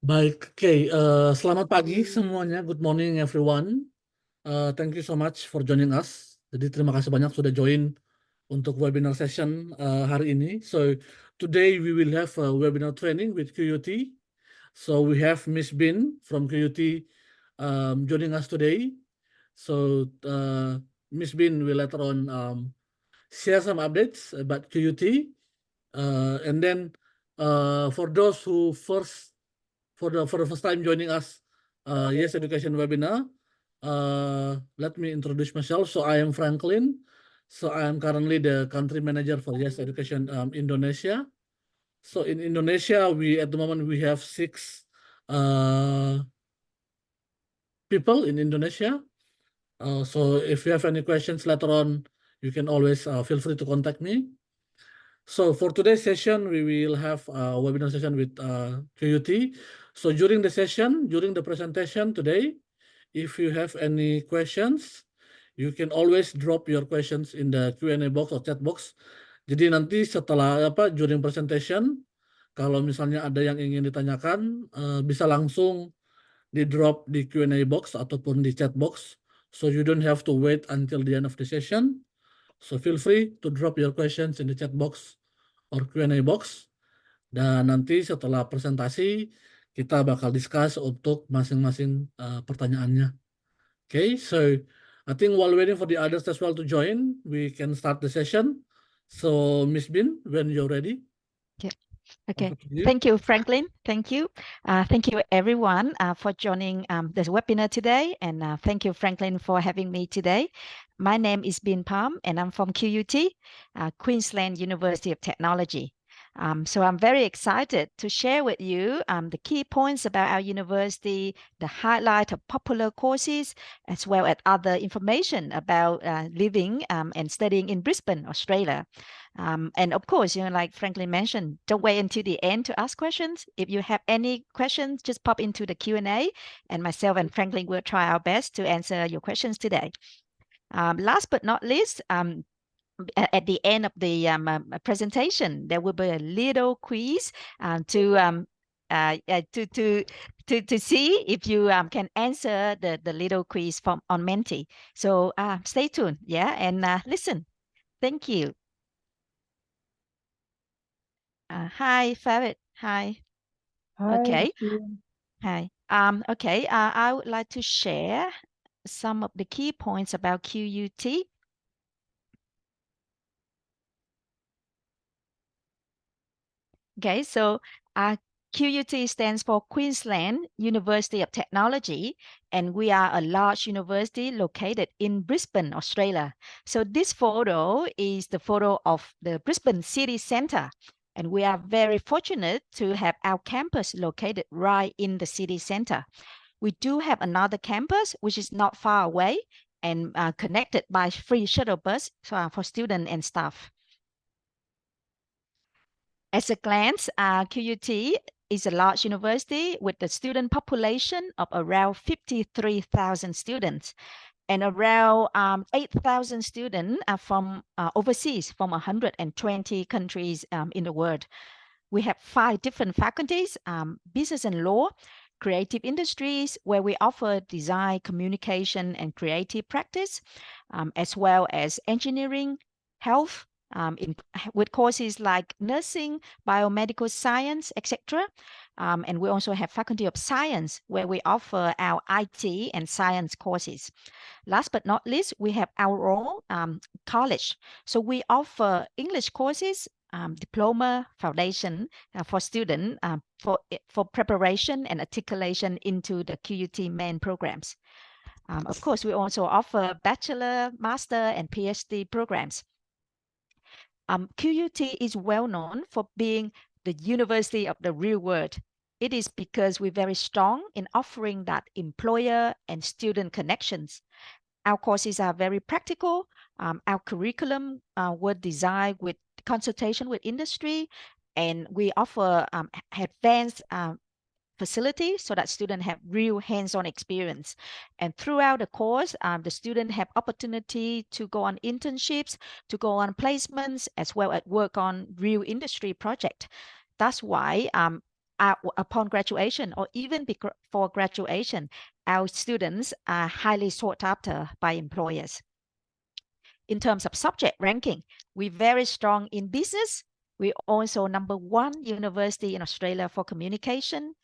Baik, selamat pagi semuanya. Good morning everyone. Thank you so much for joining us. Jadi terima kasih banyak sudah join untuk webinar session hari ini. So today we will have a webinar training with QUT. So we have Miss Bin from QUT joining us today. So Miss Bin will later on share some updates about QUT. And then for those who for the first time joining us, Yes Education webinar, let me introduce myself. So I am Franklin. So I am currently the country manager for Yes Education Indonesia. So in Indonesia, at the moment we have 6 people in Indonesia. So if you have any questions later on, you can always feel free to contact me. So for today's session, we will have a webinar session with QUT. So during the session, during the presentation today, if you have any questions, you can always drop your questions in the Q&A box or chat box. Jadi nanti setelah during presentation, kalau misalnya ada yang ingin ditanyakan, bisa langsung di drop di Q&A box ataupun di chat box. So you don't have to wait until the end of the session. So feel free to drop your questions in the chat box or Q&A box. Dan nanti setelah presentasi, kita bakal discuss untuk masing-masing pertanyaannya. Okay, so I think while waiting for the others as well to join, we can start the session. So Miss Bin, when you're ready. Okay, thank you, Franklin. Thank you. Thank you, everyone, for joining this webinar today. And thank you, Franklin, for having me today. My name is Bin Palm, and I'm from QUT, Queensland University of Technology. So I'm very excited to share with you the key points about our university, the highlight of popular courses, as well as other information about living and studying in Brisbane, Australia. And of course, like Franklin mentioned, don't wait until the end to ask questions. If you have any questions, just pop into the Q&A, and myself and Franklin will try our best to answer your questions today. Last but not least, at the end of the presentation, there will be a little quiz to see if you can answer the little quiz on Menti. So stay tuned, and listen. Thank you. Hi, Farid. Hi. Hi. Okay. Hi. Okay. I would like to share some of the key points about QUT. Okay, so QUT stands for Queensland University of Technology, and we are a large university located in Brisbane, Australia. So this photo is the photo of the Brisbane city centre, and we are very fortunate to have our campus located right in the city centre. We do have another campus, which is not far away and connected by free shuttle bus for students and staff. At a glance, QUT is a large university with a student population of around 53,000 students, and around 8,000 students are from overseas, from 120 countries in the world. We have 5 different faculties: business and law, creative industries, where we offer design, communication, and creative practice, as well as engineering, health, with courses like nursing, biomedical science, etc. And we also have Faculty of Science, where we offer our IT and science courses. Last but not least, we have our own college. So we offer English courses, diploma, foundation for students for preparation and articulation into the QUT main programs. Of course, we also offer bachelor, master, and PhD programs. QUT is well known for being the university of the real world. It is because we're very strong in offering that employer and student connections. Our courses are very practical. Our curriculum were designed with consultation with industry, and we offer advanced facility so that students have real hands-on experience. And throughout the course, the students have opportunity to go on internships, to go on placements, as well as work on real industry project. That's why upon graduation or even before graduation, our students are highly sought after by employers. In terms of subject ranking, we're very strong in business. We're also #1 university in Australia for communication.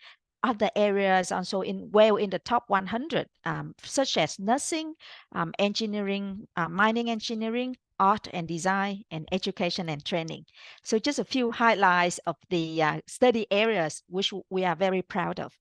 Other areas also in the top 100, such as nursing, engineering, mining engineering, art and design, and education and training. So just a few highlights of the study areas which we are very proud of.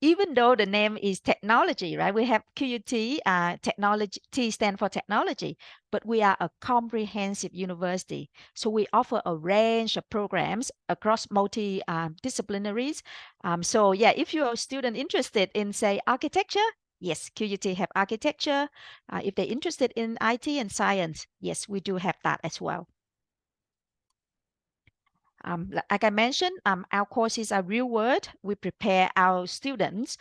Even though the name is technology, right? We have QUT, technology, T stand for technology, but we are a comprehensive university. So we offer a range of programs across multi-disciplinaries. So yeah, if you're a student interested in, say, architecture, yes, QUT have architecture. If they're interested in IT and science, yes, we do have that as well. Like I mentioned, our courses are real world. We prepare our students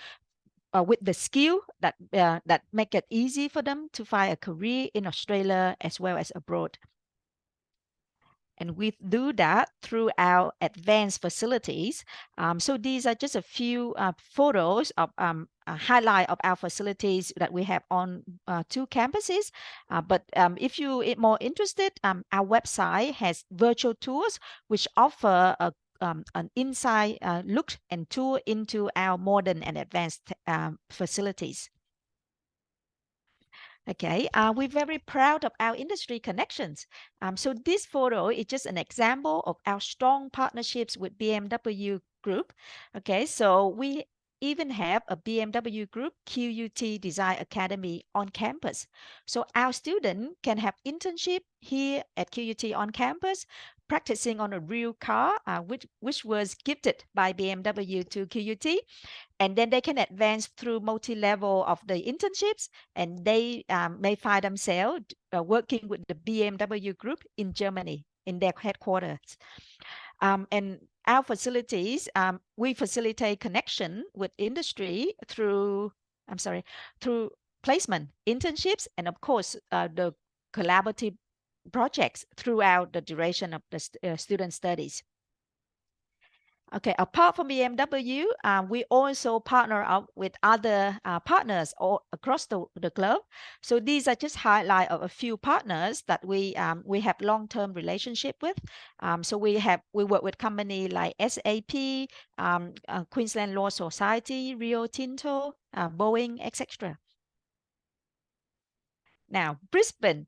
with the skill that make it easy for them to find a career in Australia as well as abroad. And we do that through our advanced facilities. So these are just a few photos of a highlight of our facilities that we have on 2 campuses. But if you are more interested, our website has virtual tours which offer an inside look and tour into our modern and advanced facilities. Okay, we're very proud of our industry connections. So this photo is just an example of our strong partnerships with BMW Group. Okay, so we even have a BMW Group QUT Design Academy on campus. So our student can have internship here at QUT on campus, practicing on a real car, which was gifted by BMW to QUT. And then they can advance through multi-level of the internships, and they may find themselves working with the BMW Group in Germany in their headquarters. And our facilities, we facilitate connection with industry through placement, internships, and of course the collaborative projects throughout the duration of the student studies. Okay, apart from BMW, we also partner up with other partners all across the globe. So these are just highlight of a few partners that we have long-term relationship with. So we work with company like SAP, Queensland Law Society, Rio Tinto, Boeing, etc. Now, Brisbane.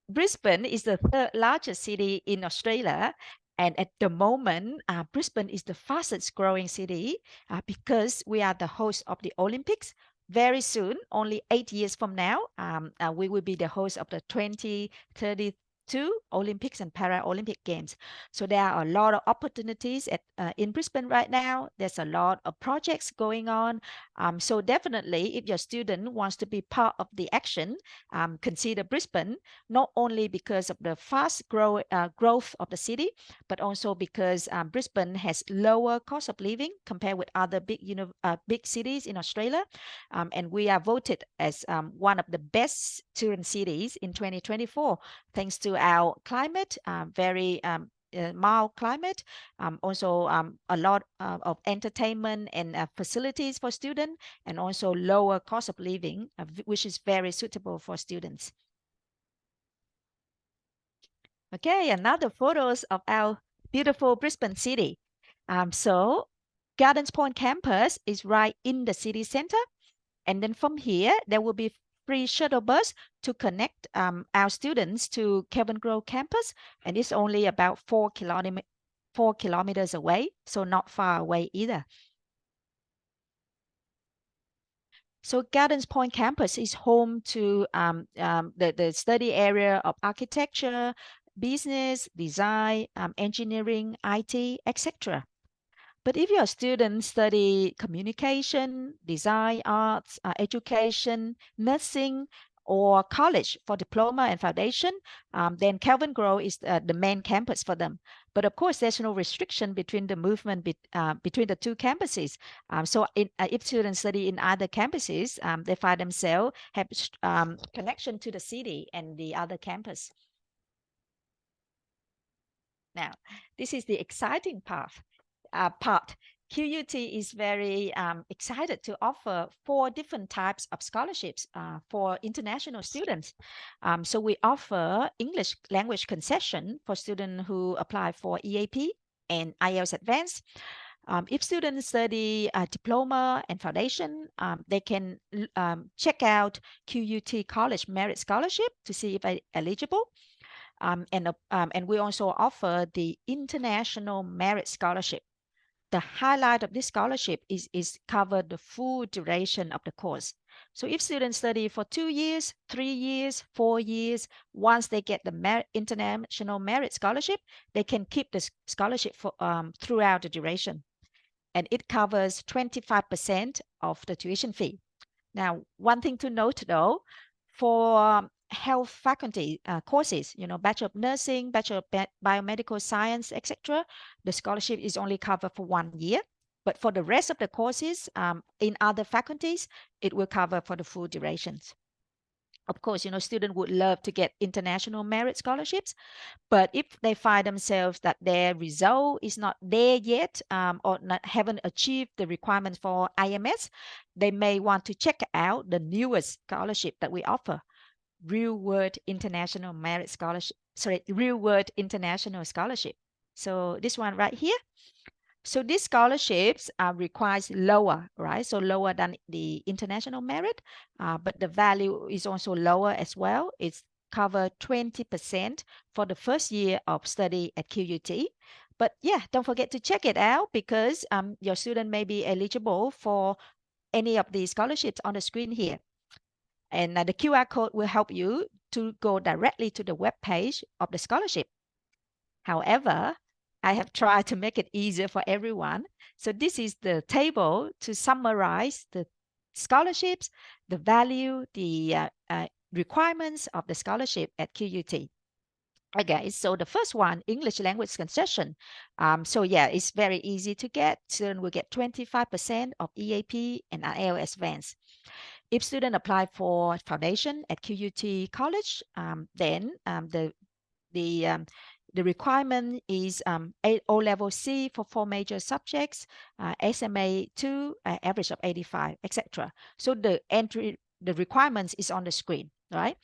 Brisbane is the 3rd largest city in Australia. And at the moment, Brisbane is the fastest growing city because we are the host of the Olympics. Very soon, only 8 years from now, we will be the host of the 2032 Olympics and Paralympic Games. So there are a lot of opportunities in Brisbane right now. There's a lot of projects going on. So definitely, if your student wants to be part of the action, consider Brisbane, not only because of the fast growth of the city, but also because Brisbane has lower cost of living compared with other big cities in Australia. And we are voted as one of the best student cities in 2024, thanks to our climate, very mild climate, also a lot of entertainment and facilities for students, and also lower cost of living, which is very suitable for students. Okay, another photos of our beautiful Brisbane city. So Gardens Point campus is right in the city center. And then from here, there will be free shuttle bus to connect our students to Kelvin Grove campus. And it's only about 4 kilometers away, so not far away either. So Gardens Point campus is home to the study area of architecture, business, design, engineering, IT, etc. But if your students study communication, design, arts, education, nursing, or college for diploma and foundation, then Kelvin Grove is the main campus for them. But of course, there's no restriction between the movement between the 2 campuses. So if students study in other campuses, they find themselves have connection to the city and the other campus. Now, this is the exciting part. QUT is very excited to offer 4 different types of scholarships for international students. So we offer English language concession for students who apply for EAP and IELTS Advanced. If students study diploma and foundation, they can check out QUT College Merit Scholarship to see if they're eligible. And we also offer the International Merit Scholarship. The highlight of this scholarship is cover the full duration of the course. So if students study for 2 years, 3 years, 4 years, once they get the International Merit Scholarship, they can keep the scholarship for, throughout the duration. And it covers 25% of the tuition fee. Now, one thing to note though, for health faculty courses, Bachelor of Nursing, Bachelor of Biomedical Science, etc., the scholarship is only covered for 1 year. But for the rest of the courses in other faculties, it will cover for the full durations. Of course, students would love to get international merit scholarships, but if they find themselves that their result is not there yet or haven't achieved the requirements for IMS, they may want to check out the newest scholarship that we offer, Real World International Merit Scholarship. Sorry, Real World International Scholarship. So this one right here. So these scholarships requires lower, right? So lower than the international merit, but the value is also lower as well. It's cover 20% for the first year of study at QUT. But yeah, don't forget to check it out because your student may be eligible for any of the scholarships on the screen here. And the QR code will help you to go directly to the web page of the scholarship. However, I have tried to make it easier for everyone. So this is the table to summarize the scholarships, the value, the requirements of the scholarship at QUT. Okay, so the first one, English language concession. So yeah, it's very easy to get. Student will get 25% of EAP and IELTS Advanced. If student apply for foundation at QUT College, then the requirement is O-level C for 4 major subjects, SMA 2, average of 85, etc. So the requirements is on the screen, right?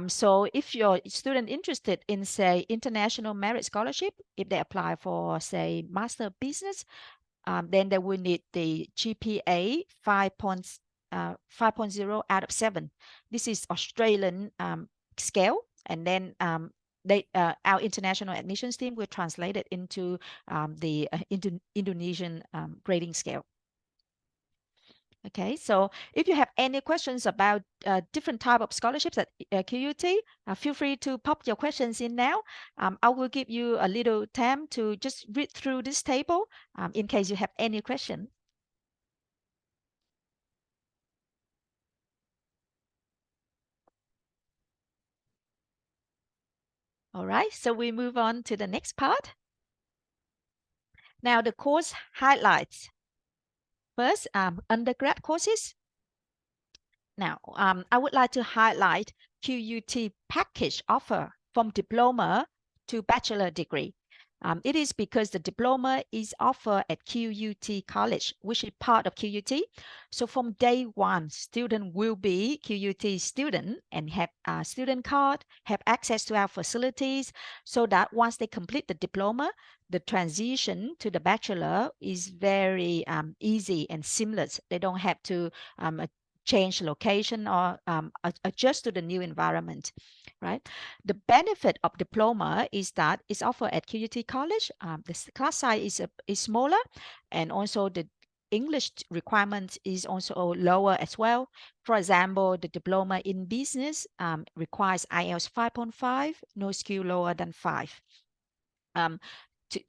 So if your student interested in, say, international merit scholarship, if they apply for, say, Master of Business, then they will need the GPA 5.0 out of 7. This is Australian scale, and then our international admissions team will translate it into the Indonesian grading scale. Okay, so if you have any questions about different type of scholarships at QUT, feel free to pop your questions in now. I will give you a little time to just read through this table in case you have any question. All right, so we move on to the next part. Now the course highlights. First, undergrad courses. Now, I would like to highlight QUT package offer from diploma to bachelor degree. It is because the diploma is offered at QUT College, which is part of QUT. So from day one, student will be QUT student and have a student card, have access to our facilities, so that once they complete the diploma, the transition to the bachelor is very easy and seamless. They don't have to change location or adjust to the new environment, right? The benefit of diploma is that it's offered at QUT College. The class size is smaller, and also the English requirement is also lower as well. For example, the diploma in business requires IELTS 5.5, no skill lower than 5.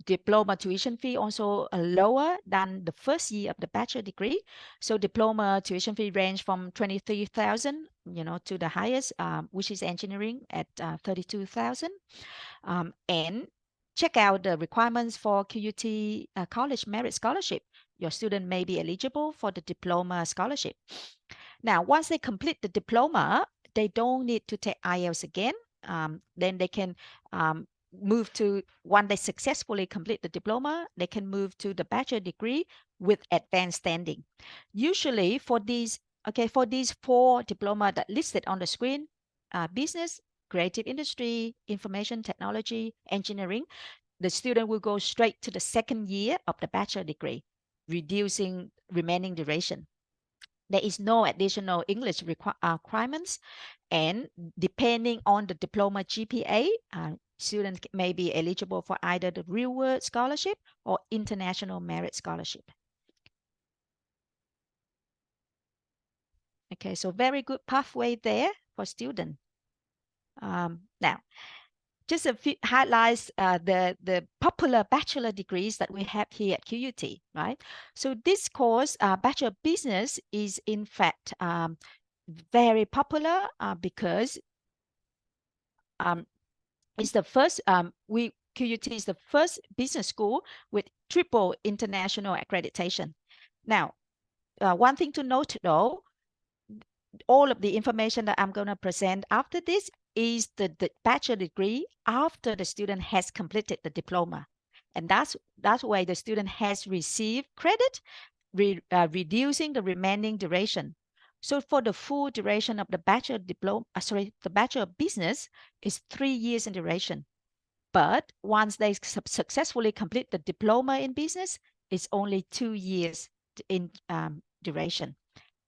Diploma tuition fee also lower than the first year of the bachelor degree. So diploma tuition fee range from 23,000, to the highest, which is engineering at 32,000. And check out the requirements for QUT College Merit Scholarship. Your student may be eligible for the diploma scholarship. Now, once they complete the diploma, they don't need to take IELTS again. Then they can move to, once they successfully complete the diploma, they can move to the bachelor degree with advanced standing. Usually for these, for these 4 diploma that listed on the screen, business, creative industry, information technology, engineering, the student will go straight to the 2nd year of the bachelor degree, reducing remaining duration. There is no additional English requirements, and depending on the diploma GPA, students may be eligible for either the real world scholarship or international merit scholarship. Okay, so very good pathway there for students. Now, just a few highlights, the popular bachelor degrees that we have here at QUT, right? So this course, Bachelor of Business, is in fact very popular because it's the first, QUT is the first business school with triple international accreditation. Now, one thing to note though, all of the information that I'm going to present after this is the bachelor degree after the student has completed the diploma. And that's why the student has received credit, reducing the remaining duration. So for the full duration of the bachelor diploma, the Bachelor of Business is 3 years in duration. But once they successfully complete the diploma in business, it's only 2 years in duration.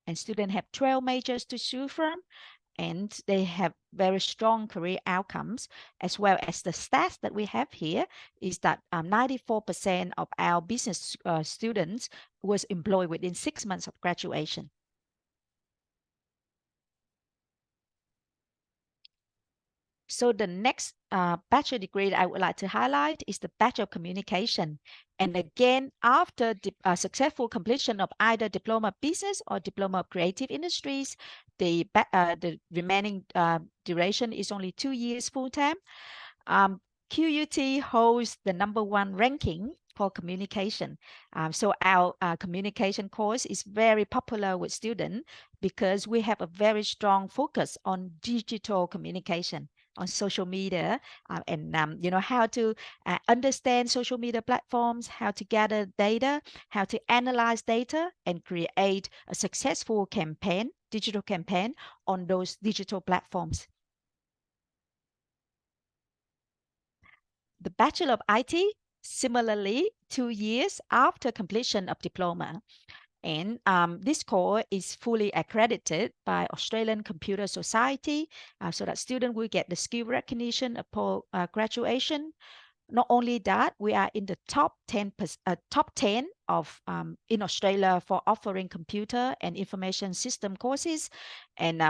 And students have 12 majors to choose from, and they have very strong career outcomes, as well as the stats that we have here is that 94% of our business students was employed within 6 months of graduation. So the next bachelor degree that I would like to highlight is the Bachelor of Communication. And again, after successful completion of either Diploma of Business or Diploma of Creative Industries, the remaining duration is only 2 years full-time. QUT holds the #1 ranking for communication. So our communication course is very popular with students because we have a very strong focus on digital communication, on social media, and how to understand social media platforms, how to gather data, how to analyze data, and create a successful campaign, digital campaign on those digital platforms. The Bachelor of IT, similarly, 2 years after completion of diploma. And this course is fully accredited by Australian Computer Society, so that students will get the skill recognition upon graduation. Not only that, we are in the top 10 of in Australia for offering computer and information system courses, and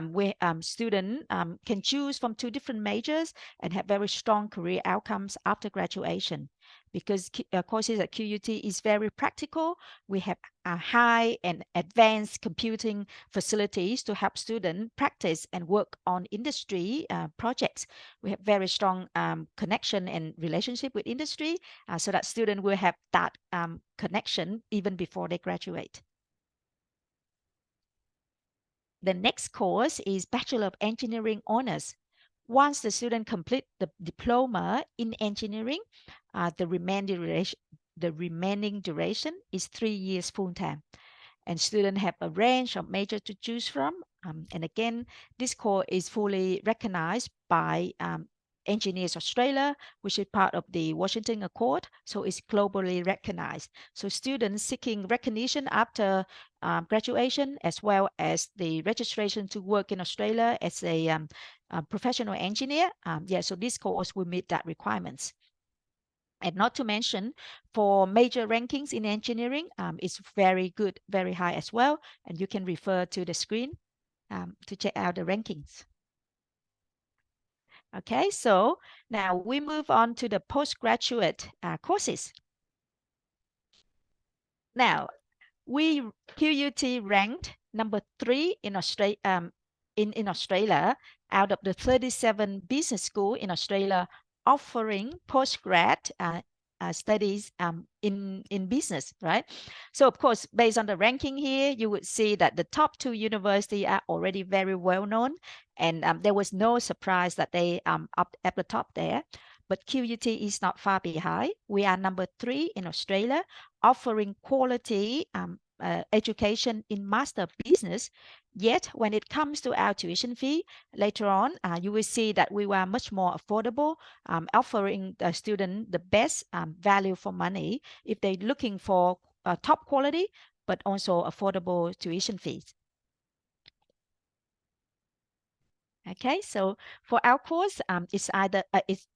students can choose from 2 different majors and have very strong career outcomes after graduation. Because courses at QUT is very practical, we have high and advanced computing facilities to help students practice and work on industry projects. We have very strong connection and relationship with industry, so that students will have that connection even before they graduate. The next course is Bachelor of Engineering Honors. Once the student complete the diploma in engineering, the remaining duration is 3 years full-time. And students have a range of majors to choose from. And again, this course is fully recognized by Engineers Australia, which is part of the Washington Accord, so it's globally recognized. So students seeking recognition after graduation, as well as the registration to work in Australia as a professional engineer, so this course will meet that requirements. And not to mention, for major rankings in engineering, it's very good, very high as well. And you can refer to the screen to check out the rankings. Okay, so now we move on to the postgraduate courses. Now, QUT ranked #3 in Australia, in Australia out of the 37 business schools in Australia offering postgrad studies in business, right? So of course, based on the ranking here, you would see that the top 2 universities are already very well known, and there was no surprise that they up at the top there. but QUT is not far behind. We are number 3 in Australia, offering quality education in master business. Yet, when it comes to our tuition fee, later on, you will see that we were much more affordable, offering the student the best value for money if they're looking for top quality, but also affordable tuition fees. Okay, so for our course, it's either it's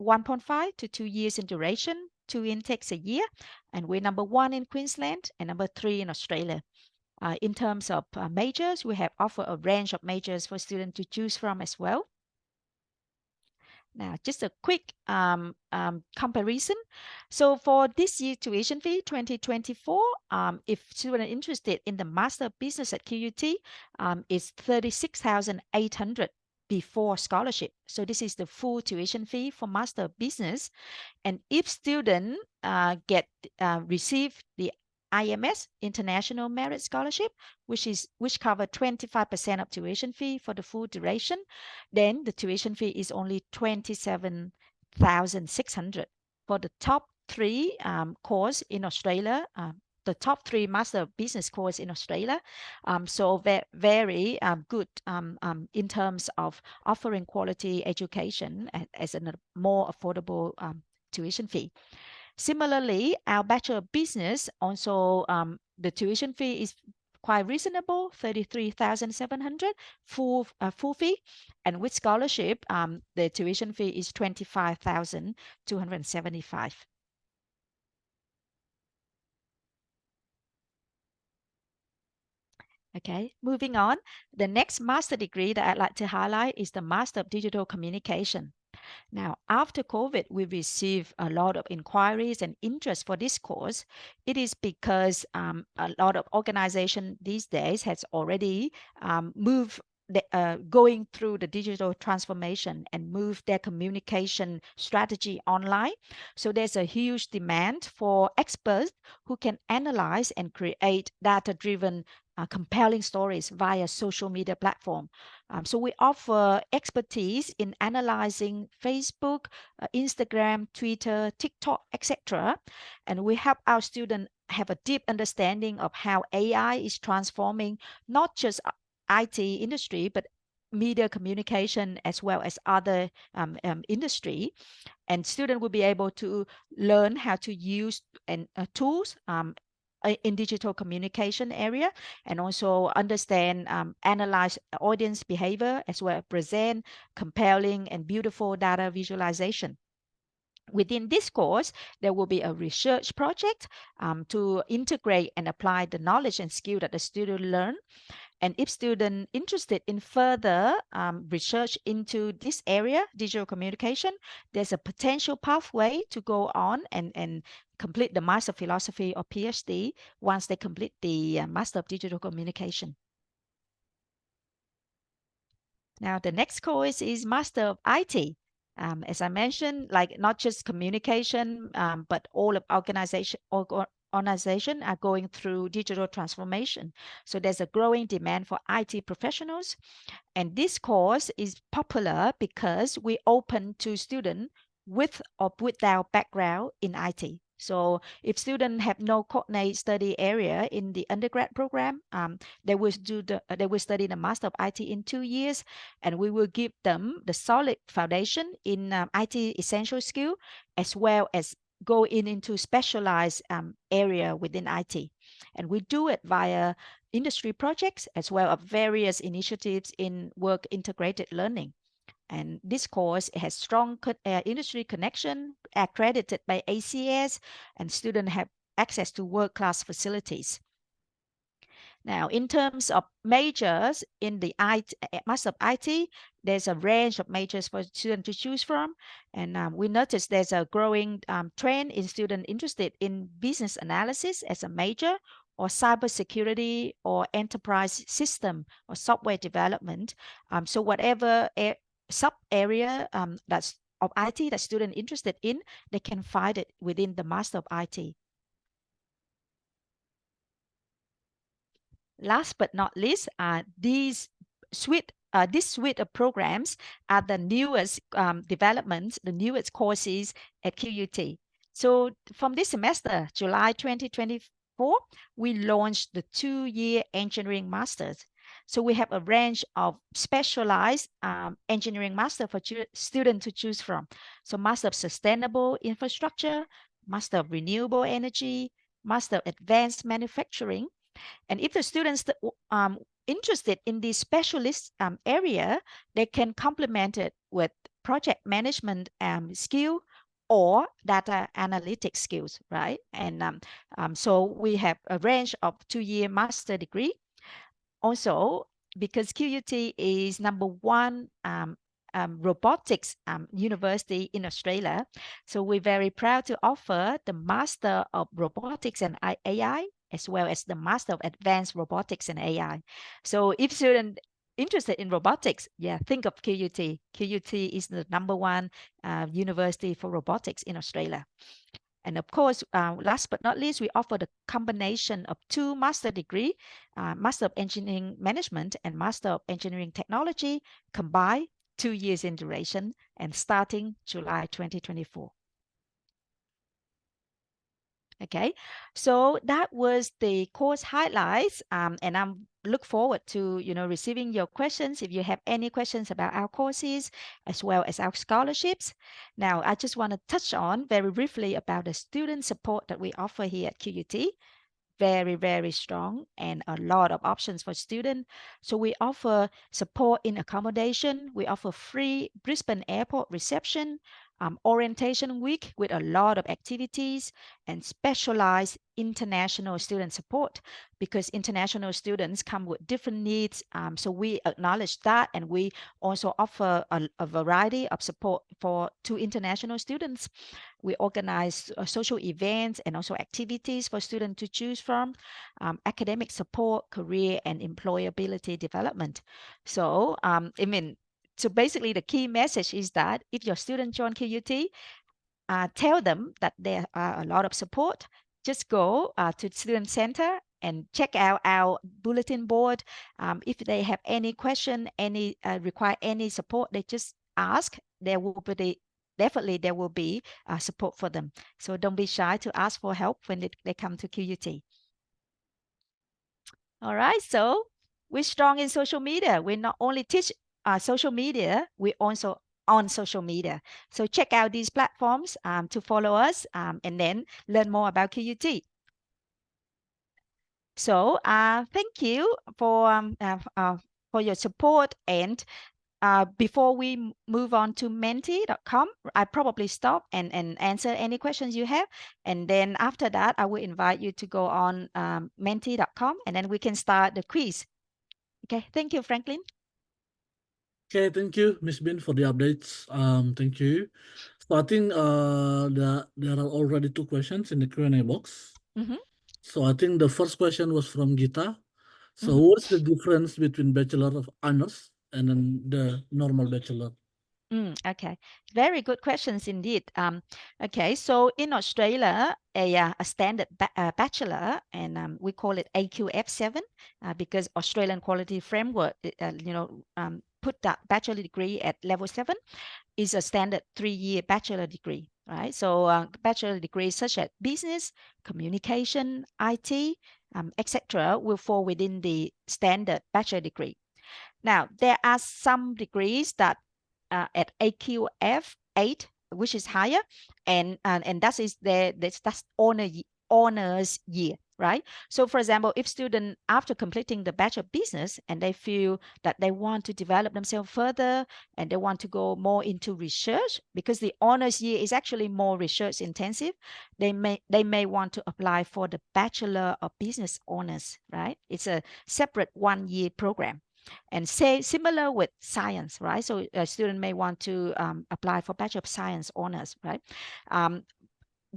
1.5 to 2 years in duration, 2 intakes a year, and we're number 1 in Queensland and number 3 in Australia. In terms of majors, we have offered a range of majors for students to choose from as well. Now, just a quick comparison. So for this year tuition fee 2024, if students are interested in the Master of Business at QUT, it's 36,800 before scholarship. So this is the full tuition fee for Master of Business. And if student receive the IMS, International Merit Scholarship, which cover 25% of tuition fee for the full duration, then the tuition fee is only 27,600 for the top 3 course in Australia. The top 3 Master of Business course in Australia. So very good in terms of offering quality education as a more affordable tuition fee. Similarly, our Bachelor of Business also, the tuition fee is quite reasonable, 33,700 full fee, and with scholarship, the tuition fee is 25,275. Okay, moving on. The next master degree that I'd like to highlight is the Master of Digital Communication. Now, after COVID, we received a lot of inquiries and interest for this course. It is because a lot of organization these days has already moved going through the digital transformation and move their communication strategy online. So there's a huge demand for experts who can analyze and create data-driven compelling stories via social media platform. So we offer expertise in analyzing Facebook, Instagram, Twitter, TikTok, etc. And we help our students have a deep understanding of how AI is transforming not just IT industry, but media communication as well as other industry. And students will be able to learn how to use tools in digital communication area, and also understand, analyze audience behavior, as well as present compelling and beautiful data visualization. Within this course, there will be a research project to integrate and apply the knowledge and skill that the student learn. And if student interested in further research into this area, digital communication, there's a potential pathway to go on and complete the Master of Philosophy or PhD once they complete the Master of Digital Communication. Now, the next course is Master of IT. As I mentioned, like not just communication, but all of organization are going through digital transformation. So there's a growing demand for IT professionals. And this course is popular because we open to students with or without background in IT. So if students have no coordinate study area in the undergrad program, they will study the Master of IT in 2 years, and we will give them the solid foundation in IT essential skill, as well as go into specialized area within IT. And we do it via industry projects as well as various initiatives in work integrated learning. And this course has strong industry connection, accredited by ACS, and students have access to world-class facilities. Now, in terms of majors in the Master of IT, there's a range of majors for students to choose from. And we noticed there's a growing trend in students interested in business analysis as a major, or cybersecurity, or enterprise system, or software development. So whatever sub area that's of IT that student interested in, they can find it within the Master of IT. Last but not least, these suite this suite of programs are the newest developments, the newest courses at QUT. So from this semester, July 2024, we launched the 2-year engineering masters. So we have a range of specialized engineering master for students to choose from. So Master of Sustainable Infrastructure, Master of Renewable Energy, Master of Advanced Manufacturing. And if the students interested in the specialist area, they can complement it with project management skill or data analytics skills, right? And so we have a range of 2-year master degree. Also, because QUT is #1 robotics university in Australia, so we're very proud to offer the Master of Robotics and AI, as well as the Master of Advanced Robotics and AI. So if students interested in robotics, yeah, think of QUT. QUT is the #1 university for robotics in Australia. And of course, last but not least, we offer the combination of 2 master degree, Master of Engineering Management and Master of Engineering Technology, combined 2 years in duration and starting July 2024. Okay, so that was the course highlights, and I'm look forward to receiving your questions if you have any questions about our courses as well as our scholarships. Now, I just want to touch on very briefly about the student support that we offer here at QUT. Very, very strong and a lot of options for students. So we offer support in accommodation. We offer free Brisbane Airport reception, orientation week with a lot of activities, and specialized international student support because international students come with different needs. So we acknowledge that, and we also offer a variety of support to international students. We organize social events and also activities for students to choose from, academic support, career and employability development. So, so basically the key message is that if your student join QUT, tell them that there are a lot of support. Just go to Student Center and check out our bulletin board. If they have any question, any require any support, they just ask. Definitely there will be support for them. So don't be shy to ask for help when they come to QUT. All right, so we're strong in social media. We not only teach social media, we also on social media. So check out these platforms to follow us and then learn more about QUT. So thank you for your support. And before we move on to menti.com, I probably stop and answer any questions you have. And then after that, I will invite you to go on menti.com and then we can start the quiz. Okay, thank you, Franklin. Okay, thank you, Miss Bin, for the updates. Thank you. So I think there are already 2 questions in the Q&A box. Mm-hmm. So I think the first question was from Gita. So Mm-hmm. what's the difference between Bachelor of Honors and then the normal bachelor? Okay, very good questions indeed. Okay, so in Australia, a standard bachelor, and we call it AQF7 because Australian Quality Framework, put that bachelor degree at level 7, is a standard 3-year bachelor degree, right? So bachelor degrees such as business, communication, IT, etc., will fall within the standard bachelor degree. Now, there are some degrees that at AQF 8, which is higher, and that's honors year, right? So, for example, if student after completing the Bachelor of Business and they feel that they want to develop themselves further and they want to go more into research, because the honors year is actually more research intensive, they may want to apply for the Bachelor of Business honors, right? It's a separate 1-year program. And say similar with science, right? So a student may want to apply for Bachelor of Science honors, right?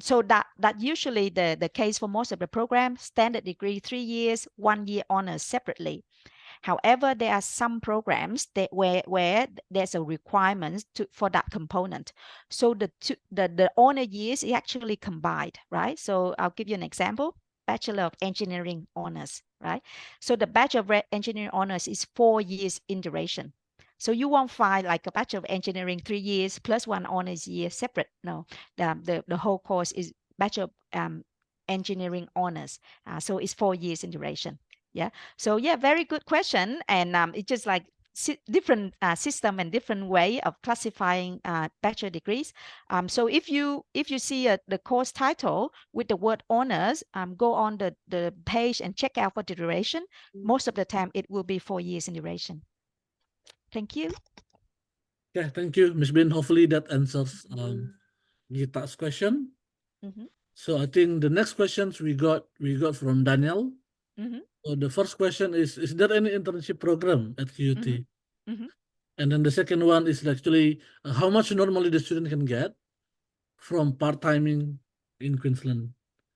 So that usually the case for most of the program, standard degree 3 years, 1-year honors separately. However, there are some programs that where there's a requirement for that component. So the honor years is actually combined, right? So I'll give you an example. Bachelor of Engineering honors, right? So the Bachelor of Engineering honors is 4 years in duration. So you won't find like a Bachelor of Engineering 3 years plus 1 honors year separate. No, the whole course is Bachelor of Engineering honors. So it's 4 years in duration. Yeah. So yeah, very good question. And it's just like different system and different way of classifying bachelor degrees. So if you see the course title with the word honors, go on the page and check out for the duration. Most of the time it will be 4 years in duration. Thank you. Yeah, thank you, Ms. Bin. Hopefully that answers Gita's question. So I think the next questions we got from Daniel. So the first question is there any internship program at QUT? And then the second one is actually how much normally the student can get from part-timing in Queensland?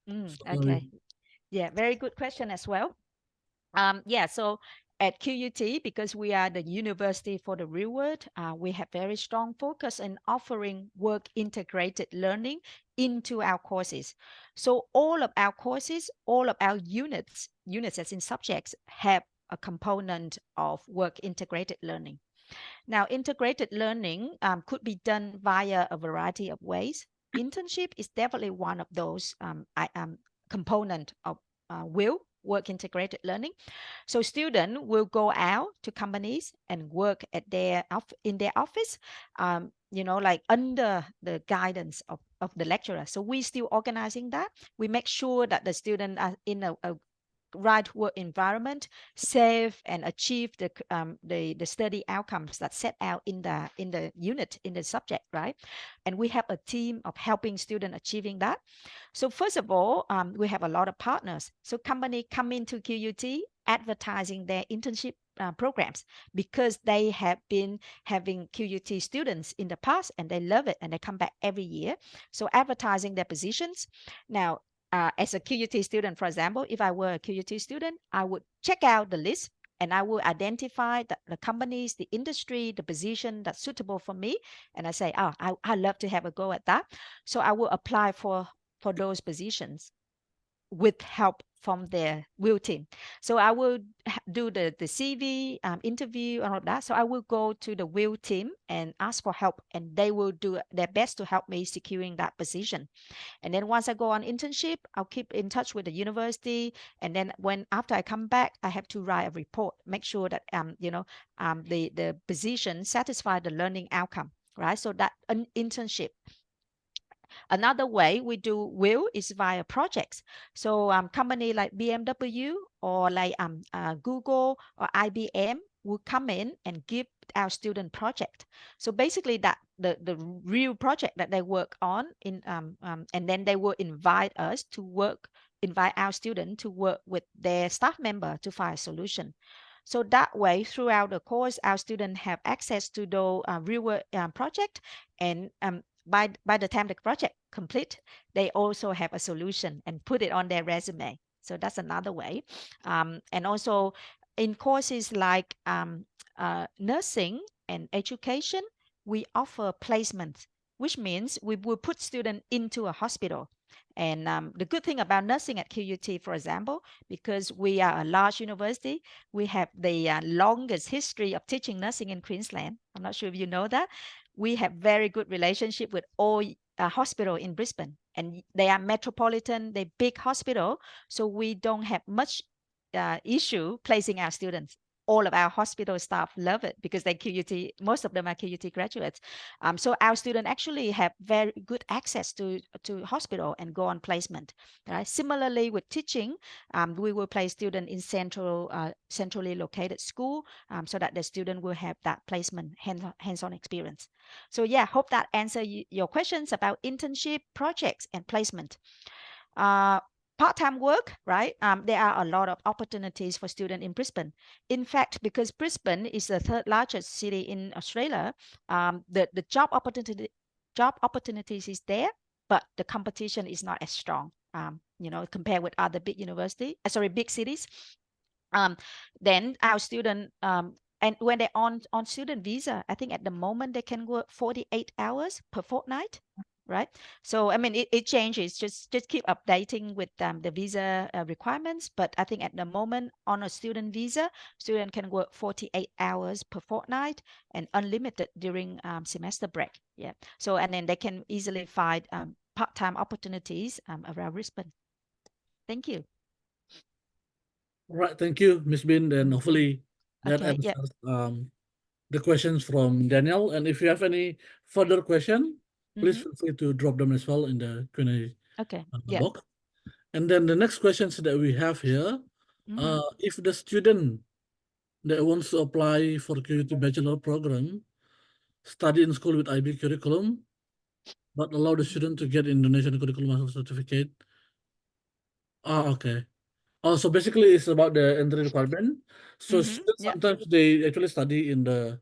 Okay. Yeah, very good question as well. Yeah, so at QUT, because we are the university for the real world, we have very strong focus in offering work integrated learning into our courses. So all of our courses, all of our units as in subjects, have a component of work integrated learning. Now, integrated learning could be done via a variety of ways. Internship is definitely one of those component of work integrated learning. So student will go out to companies and work at in their office, like under the guidance of the lecturer. So we still organizing that. We make sure that the student are in a right work environment, safe, and achieve the study outcomes that set out in the unit, in the subject, right? And we have a team of helping students achieving that. So first of all, we have a lot of partners. So company come into QUT advertising their internship programs because they have been having QUT students in the past and they love it and they come back every year. So advertising their positions. Now, as a QUT student, for example, if I were a QUT student, I would check out the list and I will identify the companies, the industry, the position that's suitable for me. And I say, oh, I love to have a go at that. So I will apply for those positions with help from their will team. So I will do the CV interview and all of that. So I will go to the will team and ask for help, and they will do their best to help me securing that position. And then once I go on internship, I'll keep in touch with the university. And then after I come back, I have to write a report, make sure that the position satisfy the learning outcome, right? So that an internship. Another way we do will is via projects. So company like BMW or like Google or IBM will come in and give our student project. So basically that the real project that they work on and then they will invite our student to work with their staff member to find a solution. So that way, throughout the course, our students have access to the real world project, and by the time the project complete, they also have a solution and put it on their resume. So that's another way. And also in courses like nursing and education, we offer placements, which means we will put students into a hospital. And the good thing about nursing at QUT, for example, because we are a large university, we have the longest history of teaching nursing in Queensland. I'm not sure if you know that. We have very good relationship with all hospital in Brisbane, and they are metropolitan, they big hospital, so we don't have much issue placing our students. All of our hospital staff love it because they QUT, most of them are QUT graduates. So our students actually have very good access to hospital and go on placement. Right? Similarly with teaching, we will place students in centrally located school so that the student will have that placement hands-on experience. So yeah, hope that answer your questions about internship, projects, and placement. Part-time work, right? There are a lot of opportunities for students in Brisbane. In fact, because Brisbane is the third largest city in Australia, the job opportunities is there, but the competition is not as strong. Compared with other big big cities. Then our student and when they're on student visa, I think at the moment they can work 48 hours per fortnight, right? So I mean, it changes. Just keep updating with the visa requirements. But I think at the moment, on a student visa, student can work 48 hours per fortnight and unlimited during semester break. Yeah. So and then they can easily find part-time opportunities around Brisbane. Thank you. All right, thank you, Miss Bin. And hopefully that Okay. Yeah. answers the questions from Daniel. And if you have any further question, please Mm-hmm. feel free to drop them as well in the Q&A Okay. Yeah. box. And then the next questions that we have here, Mm-hmm. if the student that wants to apply for QUT bachelor program, study in school with IB curriculum, but allow the student to get Indonesian curriculum master certificate. Okay. Oh, so basically it's about the entry requirement. So Mm-hmm. students Yeah. sometimes they actually study in the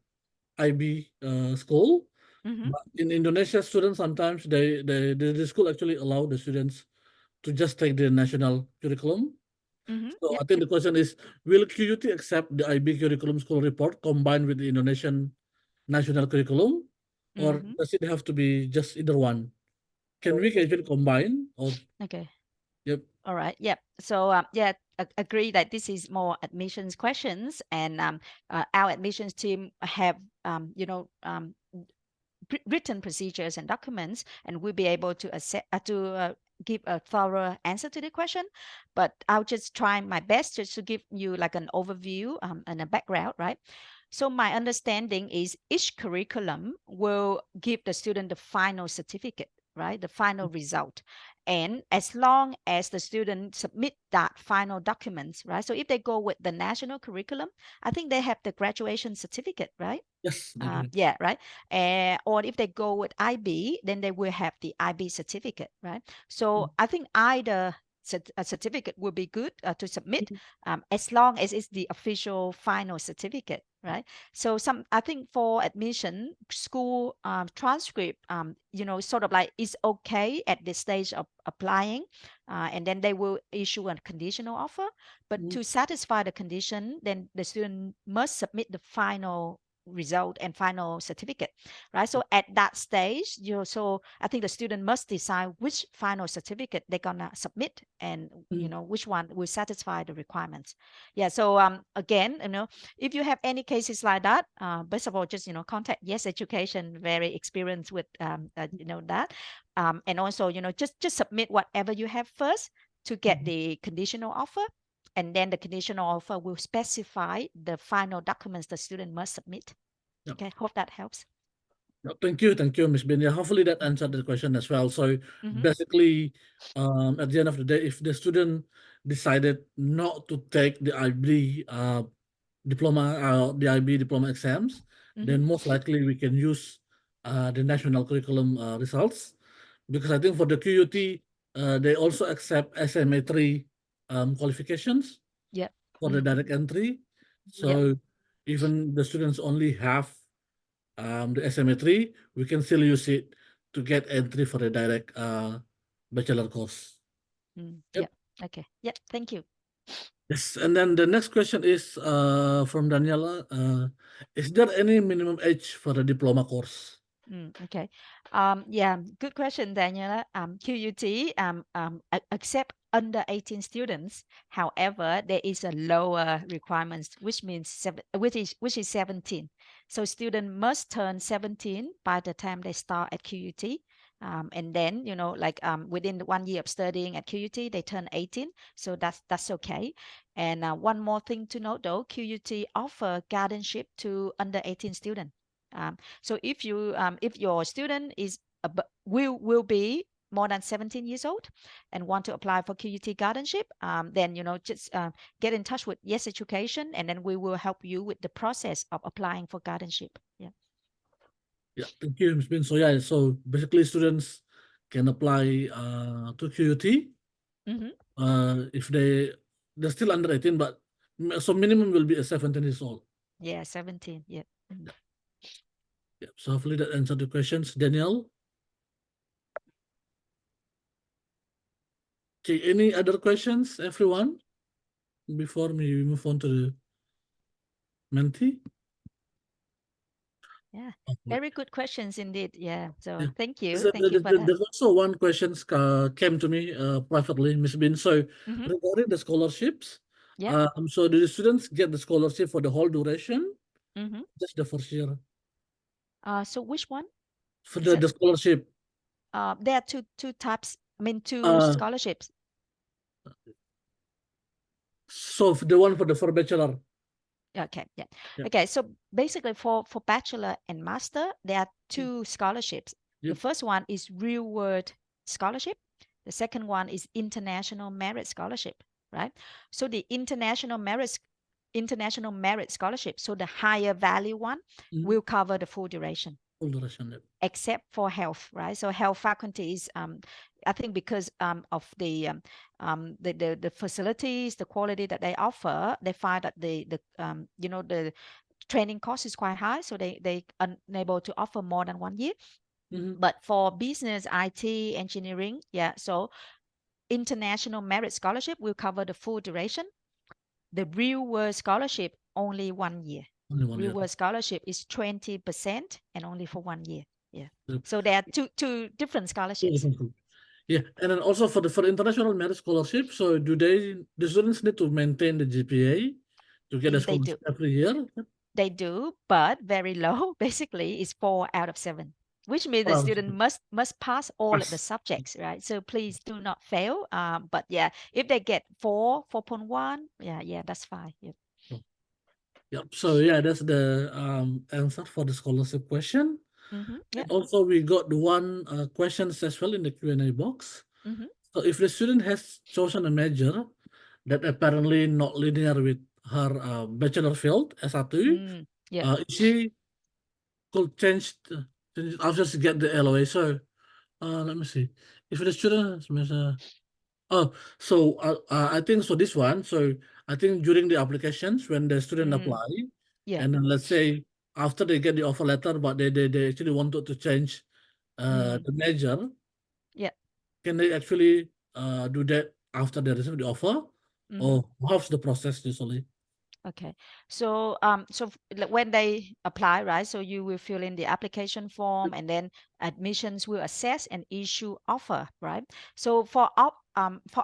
IB school, Mm-hmm. but in Indonesia, students sometimes the school actually allow the students to just take the national curriculum. Mm-hmm. So Yeah. I think the question is, will QUT accept the IB curriculum school report combined with the Indonesian national curriculum, or Mm-hmm. does it have to be just either one? Can we actually combine? Or Okay. yep. All right. Yep. So yeah, agree that this is more admissions questions, and our admissions team have written procedures and documents, and we'll be able to give a thorough answer to the question. But I'll just try my best just to give you like an overview and a background, right? So my understanding is each curriculum will give the student the final certificate, right? The final result. And as long as the student submit that final documents, right? So if they go with the national curriculum, I think they have the graduation certificate, right? Yes, they do. Yeah, right. Or if they go with IB, then they will have the IB certificate, right? So I think either a certificate will be good to submit as long as it's the official final certificate, right? So I think for admission, school transcript, sort of like is okay at the stage of applying, and then they will issue a conditional offer. But Mm, to satisfy the condition, then the student must submit the final result and final certificate, right? So at that stage, so I think the student must decide which final certificate they're gonna submit, and mm, which one will satisfy the requirements. Yeah. So again, if you have any cases like that, first of all, just contact Yes Education, very experienced with that, and also just submit whatever you have first to get mm. the conditional offer, and then the conditional offer will specify the final documents the student must submit. Yep. Okay, hope that helps. Yep, thank you, Miss Bin. Yeah, hopefully that answered the question as well. So Mm-hmm. basically, at the end of the day, if the student decided not to take the IB the IB diploma exams, Mm-hmm. then most likely we can use the national curriculum results, because I think for the QUT, they also accept SMA 3 qualifications Yep. for the direct entry. Yep. So even the students only have the SMA 3, we can still use it to get entry for the direct bachelor course. Yep. Yep. Okay. Yep. Thank you. Yes, and then the next question is from Daniela. Is there any minimum age for the diploma course? Okay. Yeah, good question, Daniela. QUT accept under 18 students. However, there is a lower requirements, which means which is 17. So student must turn 17 by the time they start at QUT. And then, like within 1 year of studying at QUT, they turn 18. So that's okay. And one more thing to note though, QUT offer guardianship to under 18 students. So if your student will be more than 17 years old and want to apply for QUT guardianship, then just get in touch with Yes Education, and then we will help you with the process of applying for guardianship. Yeah. Yeah, thank you, Ms. Bin. So yeah, so basically students can apply to QUT Mm-hmm. if they're still under 18, but so minimum will be a 17 years old. Yeah, 17. Yeah. Yeah, yeah. So hopefully that answered the questions, Daniel. Okay, any other questions, everyone, before we move on to the mentee? Yeah. Okay. Very good questions indeed. Yeah. So Yeah. thank you. So Thank you for that. there's also one question came to me privately, Miss Bin. So Mm-hmm. regarding the scholarships, Yeah. so do the students get the scholarship for the whole duration, Mm-hmm. just the first year? So which one For is it? the scholarship, There are two types. I mean, two uh, scholarships. so the one for bachelor. Okay, yeah. Yeah. Okay, so basically for bachelor and master, there are two scholarships. The Yep. first one is real world scholarship. The second one is international merit scholarship, right? So the international merit scholarship, so the higher value one Mm-hmm. will cover the full duration Full duration. Yep. except for health, right? So health faculties, I think because of the facilities, the quality that they offer, they find that the training cost is quite high, so they unable to offer more than 1 year. Mm-hmm. But for business, IT, engineering, yeah, so international merit scholarship will cover the full duration. The real world scholarship only 1 year. Only one Real year. world scholarship is 20% and only for 1 year. Yeah. Yep. So there are two different Two scholarships. different group. Yeah, and then also for the international merit scholarship, so do the students need to maintain the GPA to get a They do. scholarship every year? They do, but very low. Basically, it's 4 out of 7, which means the Around student must pass all of the pass. subjects, right? So please do not fail. But yeah, if they get 4.1, yeah, that's fine. Yeah. Yep. So yeah, that's the answer for the scholarship question. Mm-hmm. And Yeah. also we got the one questions as well in the Q&A box. Mm-hmm. So if the student has chosen a major that apparently not linear with her bachelor field S1, Yeah. she could change after she get the LOA. So let me see. If the student has oh, so I think so this one. So I think during the applications when the student apply, Yeah. and then let's say after they get the offer letter, but they actually wanted to change Mm. the major, Yeah. can they actually do that after they receive the offer, Mm-hmm. or how's the process usually? Okay. So when they apply, right? So you will fill in the application form, and then admissions will assess and issue offer, right? So for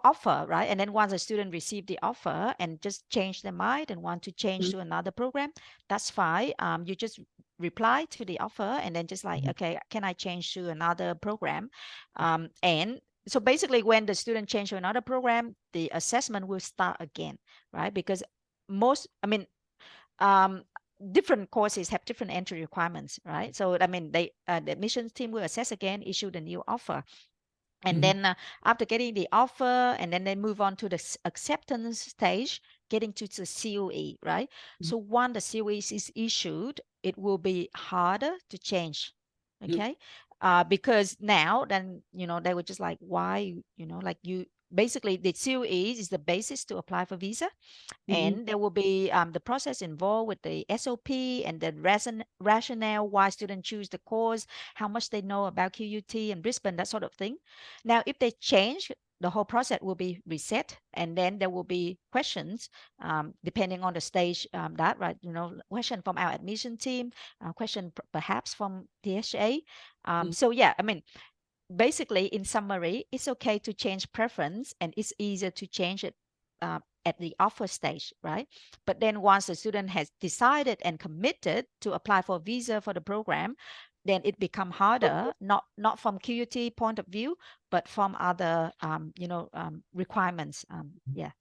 offer, right? And then once a student receive the offer and just change their mind and want to change to another program, that's fine. You just reply to the offer and then just like, Mhm. okay, can I change to another program? And so basically, when the student change to another program, the assessment will start again, right? Because most I mean um different courses have different entry requirements, right? So I mean the admissions team will assess again, issue the new offer, and Mhm. then after getting the offer, and then they move on to the acceptance stage, getting to the COE, right? So once the COE is issued, it will be harder to change, Yep. okay? Because now then they were just like, why, like you basically the COE is the basis to apply for visa, Mhm. and there will be the process involved with the SOP and the rationale why students choose the course, how much they know about QUT and Brisbane, that sort of thing. Now, if they change, the whole process will be reset, and then there will be questions depending on the stage that, right? Question from our admission team, question perhaps from THA. Mhm. So yeah, I mean, basically, in summary, it's okay to change preference, and it's easier to change it at the offer stage, right? But then once the student has decided and committed to apply for a visa for the program, then it become harder, not from QUT point of view, but from other requirements. Yeah.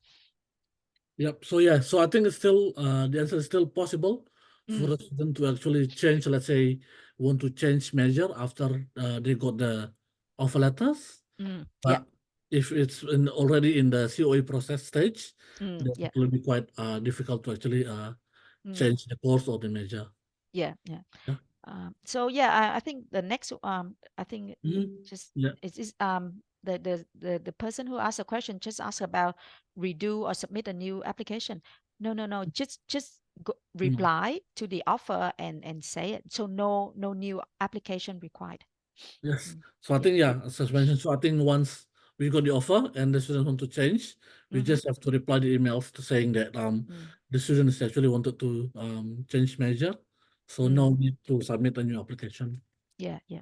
Yep. So yeah, so I think it's still the answer is still possible for Mm, a student to actually change. Let's say want to change major after they got the offer letters. yeah. But if it's already in the COE process stage, then Yeah. it will be quite difficult to actually Mm, change the course or the major. yeah. Yeah. Yeah. So yeah, I think the next I think Mhm. just Yeah. is the person who asked the question just asked about redo or submit a new application. No, just No. reply to the offer and say it. So no new application required. Yes. Mm, So I yeah. think yeah, as I mentioned, so I think once we got the offer and the student want to change, we Mm-hmm. just have to reply the emails to saying that Mm, the students actually wanted to change major. So no need to submit a new application. Yeah, yeah.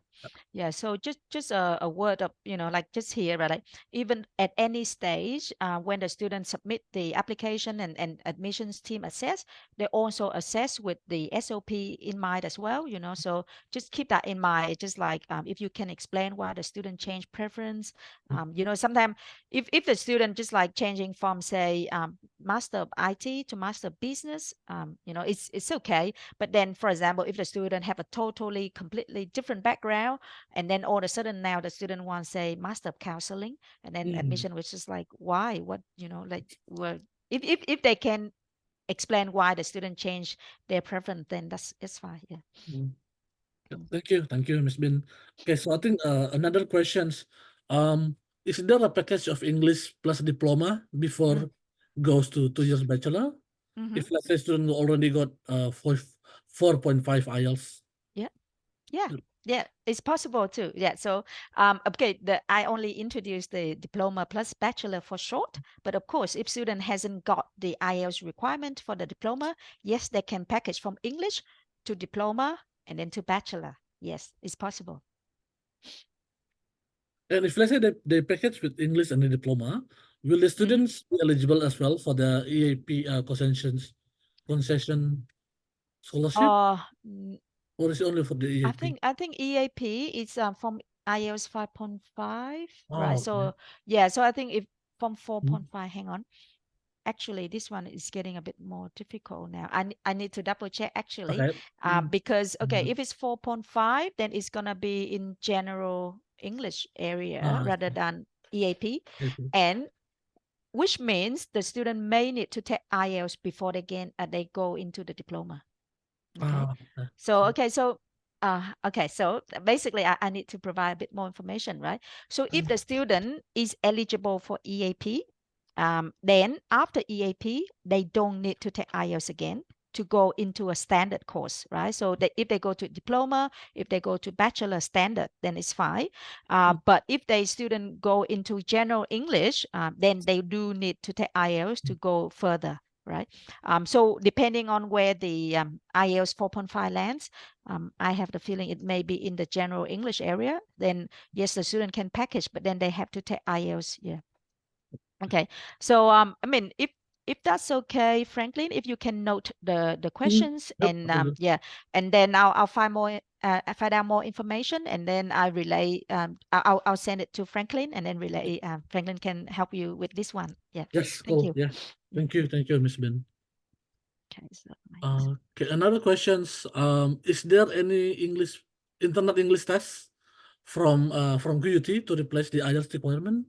Yeah, so just a word of, like just here, right? Like even at any stage, when the students submit the application and admissions team assess, they also assess with the SOP in mind as well, so just keep that in mind. Just like if you can explain why the student change preference, sometimes if the student just like changing from say master of IT to master of business, it's okay. But then, for example, if the student have a totally completely different background, and then all of a sudden now the student wants say master of counseling, and then admission was just like why, what, like, well, if they can explain why the student changed their preference, then it's fine. Yeah. Mm. Thank you, Miss Bin. Okay, so I think another questions. Is there a package of English plus diploma before goes to 2 years bachelor? Mm-hmm. If let's say student already got 4.5 IELTS. Yeah. Yeah. Yeah, it's possible too. Yeah. So, okay, I only introduced the diploma plus bachelor for short, but of course, if student hasn't got the IELTS requirement for the diploma, yes, they can package from English to diploma and then to bachelor. Yes, it's possible. And if let's say they package with English and the diploma, will the students be eligible as well for the EAP concession scholarship, Uh, or is it only for the I EAP? think EAP is from IELTS 5.5, right? Oh, okay. So yeah, so I think if from Mm, 4.5, hang on. Actually, this one is getting a bit more difficult now. I need to double check actually, okay. Mm, because okay, mm. if it's 4.5, then it's gonna be in general English area Ah, rather than EAP, okay. and which means the student may need to take IELTS before they go into the diploma. Okay. Ah, okay. So, so basically I need to provide a bit more information, right? So if the student is eligible for EAP, then after EAP, they don't need to take IELTS again to go into a standard course, right? So if they go to diploma, if they go to bachelor standard, then it's fine. But if the student go into general English, then they do need to take IELTS to go further, right? So depending on where the IELTS 4.5 lands, I have the feeling it may be in the general English area. Then yes, the student can package, but then they have to take IELTS. Yeah. Okay. So I mean, if that's okay, Franklin, if you can note the Mm, questions, yep, and I will do. yeah, and then I'll find out more information, and then I relay I'll send it to Franklin, and then relay Franklin can help you with this one. Yeah. Yes, Thank cool. you. Yeah. Yeah. Thank you, Miss Bin. Okay. So Okay, another questions. Is there any internet English test from QUT to replace the IELTS requirement?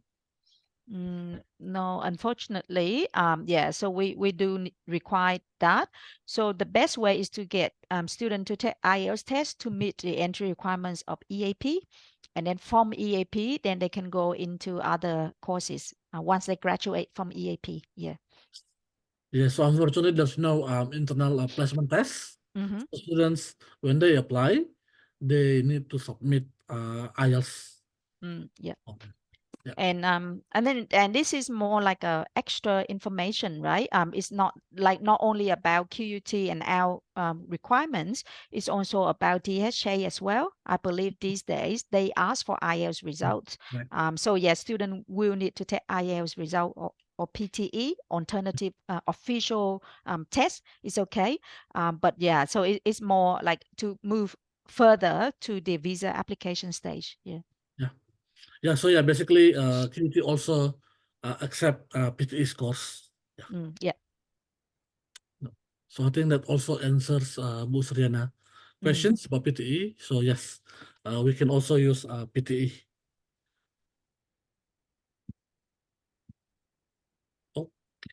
No, unfortunately, yeah, so we do require that. So the best way is to get student to take IELTS test to meet the entry requirements of EAP, and then from EAP, then they can go into other courses once they graduate from EAP. Yeah. Yeah, so unfortunately, there's no internal placement test. Mm-hmm. So students, when they apply, they need to submit IELTS. Yeah. Okay. Yeah. And this is more like a extra information, right? It's not like not only about QUT and our requirements, it's also about DHA as well. I believe these days they ask for IELTS results. Right. So yes, student will need to take IELTS result or PTE alternative official test is okay. But yeah, so it's more like to move further to the visa application stage. Yeah. Yeah. Yeah. So yeah, basically, QUT also accept PTE scores. Yeah. Yeah. No. So I think that also answers Bu Suryana questions about PTE. So yes, we can also use PTE.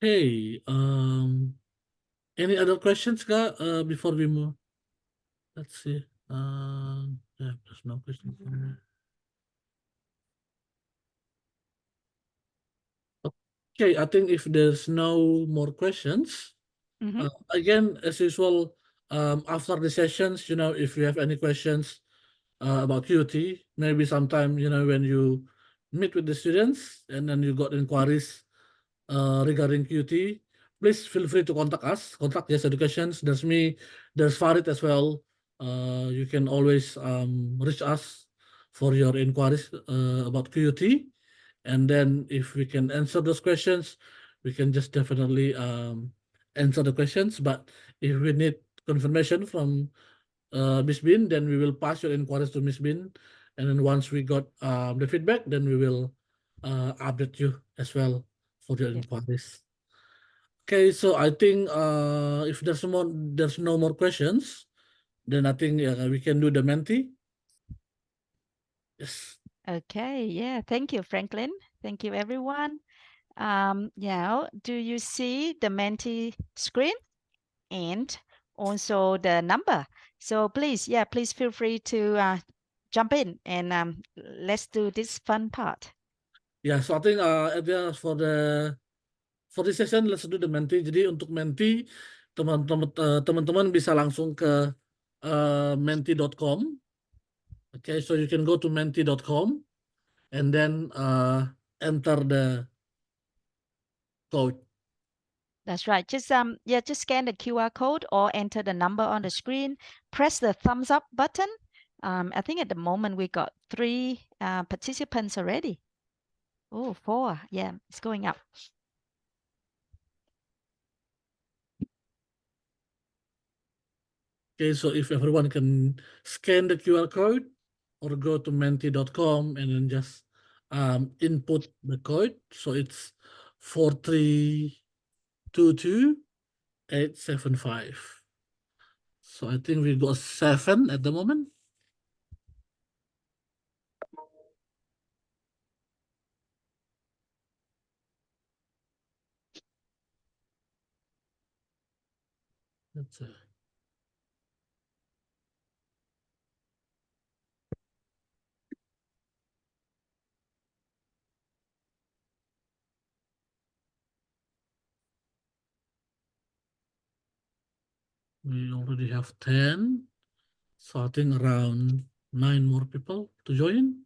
Okay. Any other questions, Kak, before we move? Let's see. Yeah, there's no question for me. Okay, I think if there's no more questions, Mm-hmm. again, as usual, after the sessions, if you have any questions about QT, maybe sometime, when you meet with the students and then you got inquiries regarding QT, please feel free to contact us. Contact Yes Educations. There's me. There's Farid as well. You can always reach us for your inquiries about QUT. And then if we can answer those questions, we can just definitely answer the questions. But if we need confirmation from Miss Bin, then we will pass your inquiries to Miss Bin. And then once we got the feedback, then we will update you as well for your Yes. inquiries. Okay, so I think if there's no more questions, then I think we can do the Menti. Yes. Okay. Yeah. Thank you, Franklin. Thank you, everyone. Now, do you see the Menti screen and also the number? So please, yeah, please feel free to jump in and let's do this fun part. Yeah, so I think for this session let's do the Menti. Jadi untuk Menti teman-teman bisa langsung ke menti.com. Okay, so you can go to menti.com and then enter the code. That's right. Just yeah, just scan the QR code or enter the number on the screen. Press the thumbs up button. I think at the moment we got 3 participants already. Oh, 4. Yeah, it's going up. Okay, so if everyone can scan the QR code or go to menti.com and then just input the code. So it's 4322875. So I think we got 7 at the moment. That's we already have 10. So I think around 9 more people to join.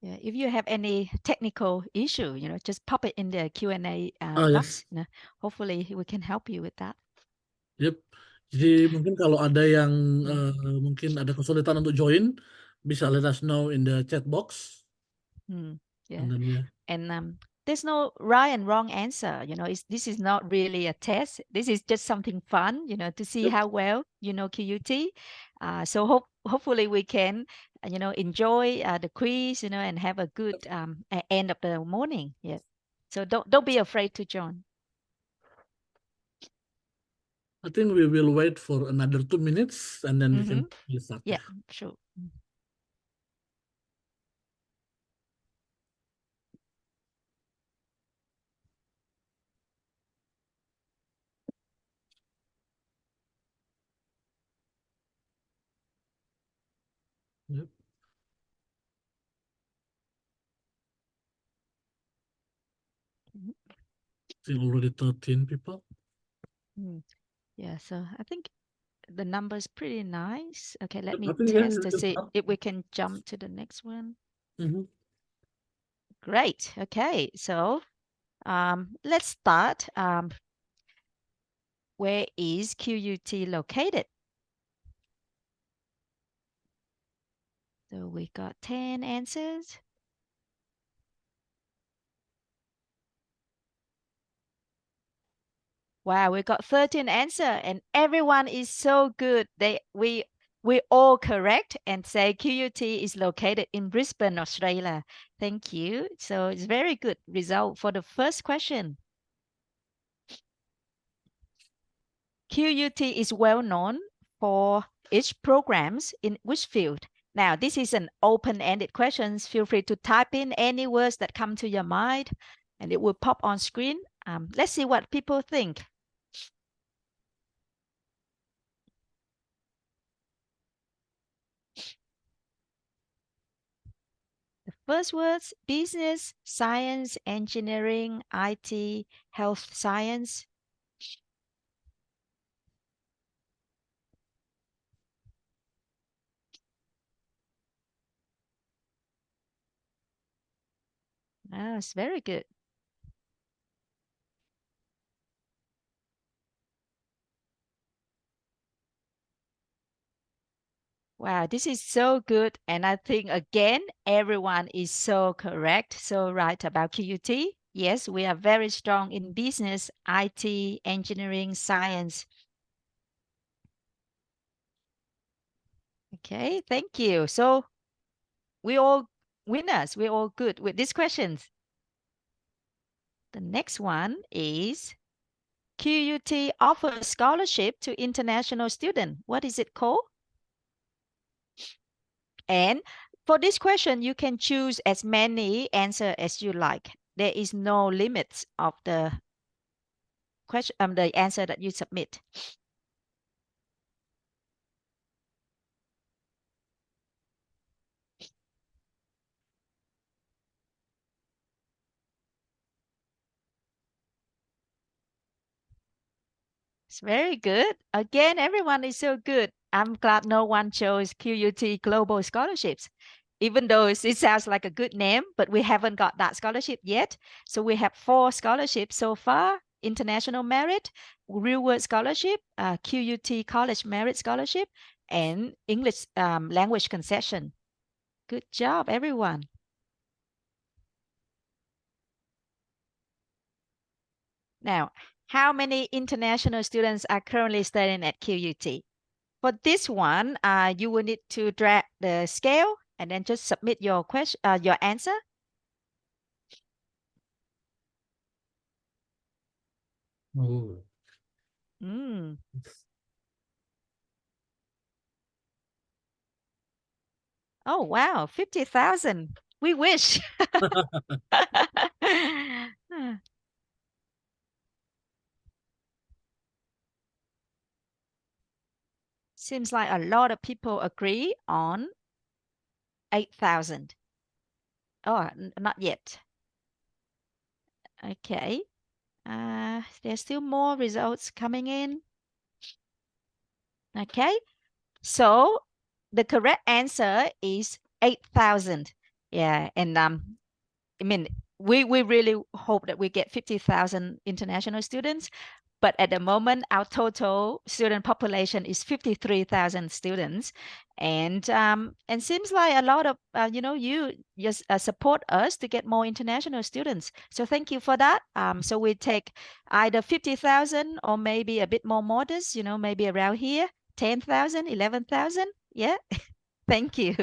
Yeah, if you have any technical issue, just pop it in the Q&A Ah, yes. box. Hopefully we can help you with that. Yep. Jadi mungkin kalau ada yang mungkin ada kesulitan untuk join, bisa let us know in the chat box. Yeah. And then, yeah. And there's no right and wrong answer. This is not really a test. This is just something fun, to see Yep. how well you know QUT. So hopefully we can, enjoy the quiz, and have a good end of the morning. Yeah. So don't be afraid to join. I think we will wait for another 2 minutes and then we can start. Yeah, sure. Yep. I think already 13 people. Yeah, so I think the number is pretty nice. Okay, let Yep, me I think test we to can see start. if we can jump to the next one. Great. Okay, so let's start. Where is QUT located? So we got 10 answers. Wow, we got 13 answer and everyone is so good. We all correct and say QUT is located in Brisbane, Australia. Thank you. So it's very good result for the first question. QUT is well known for its programs in which field? Now, this is an open-ended question. Feel free to type in any words that come to your mind and it will pop on screen. Let's see what people think. The first words, business, science, engineering, IT, health science. Oh, it's very good. Wow, this is so good. And I think again, everyone is so correct, so right about QUT. Yes, we are very strong in business, IT, engineering, science. Okay, thank you. So we all winners. We're all good with these questions. The next one is QUT offers scholarship to international student. What is it called? And for this question, you can choose as many answer as you like. There is no limits of the question, the answer that you submit. It's very good. Again, everyone is so good. I'm glad no one chose QUT Global Scholarships. Even though it sounds like a good name, but we haven't got that scholarship yet. So we have 4 scholarships so far: International Merit, Real World Scholarship, QUT College Merit Scholarship, and English Language Concession. Good job, everyone. Now, how many international students are currently studying at QUT? For this one, you will need to drag the scale and then just submit your question, your answer. Oh. Mm. Oh, wow, 50,000. We wish. Seems like a lot of people agree on 8,000. Oh, not yet. Okay. There's still more results coming in. Okay. So the correct answer is 8,000. Yeah. And I mean, we really hope that we get 50,000 international students, but at the moment, our total student population is 53,000 students, and seems like a lot of you just support us to get more international students. So thank you for that. So we take either 50,000 or maybe a bit more modest, maybe around here, 10,000, 11,000. Yeah, thank you.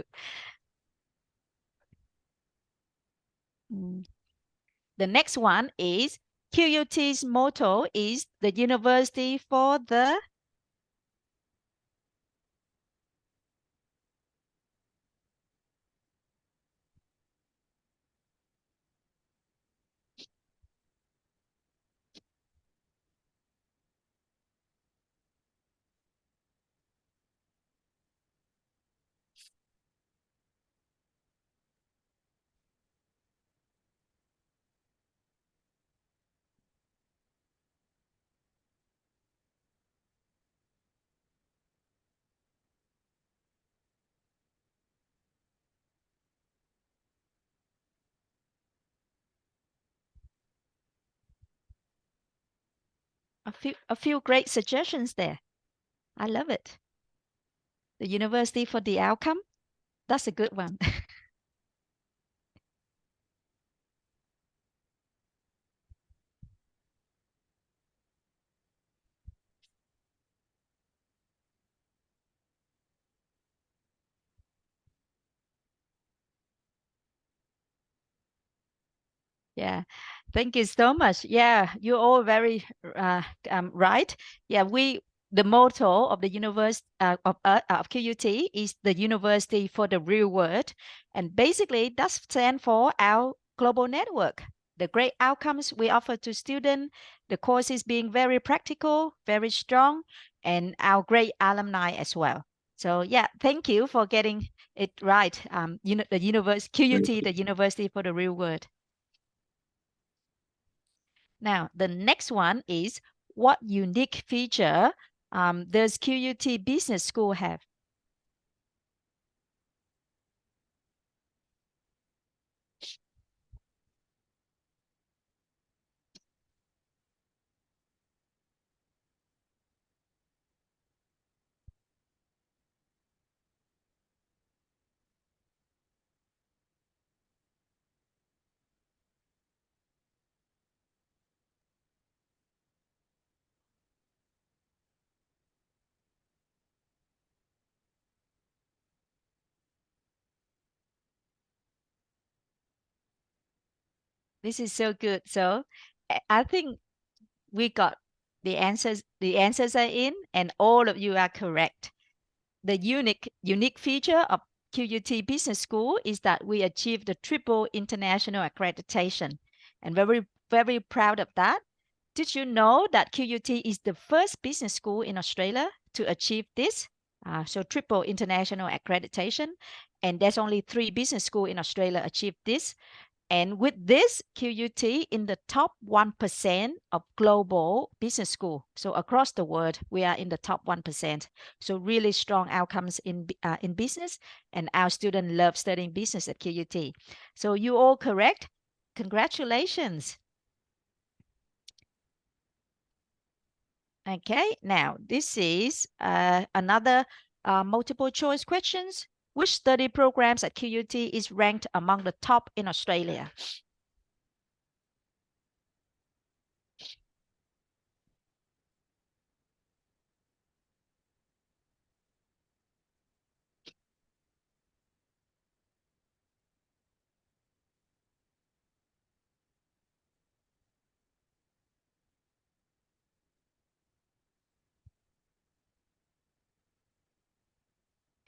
Mm. The next one is QUT's motto is the university for the a few great suggestions there. I love it. The university for the outcome. That's a good one. Yeah, thank you so much. Yeah, you're all very right. Yeah, the motto of the university of QUT is the university for the real world, and basically that stands for our global network. The great outcomes we offer to students, the courses being very practical, very strong, and our great alumni as well. So yeah, thank you for getting it right. The universe QUT, the university for the real world. Now, the next one is what unique feature does QUT Business School have? This is so good. So I think we got the answers. The answers are in, and all of you are correct. The unique feature of QUT Business School is that we achieved the triple international accreditation, and very proud of that. Did you know that QUT is the first business school in Australia to achieve this? So triple international accreditation, and there's only 3 business schools in Australia achieved this. And with this, QUT in the top 1% of global business school. So across the world, we are in the top 1%. So really strong outcomes in business, and our students love studying business at QUT. So you all correct. Congratulations. Okay, now this is another multiple choice questions. Which study programs at QUT is ranked among the top in Australia?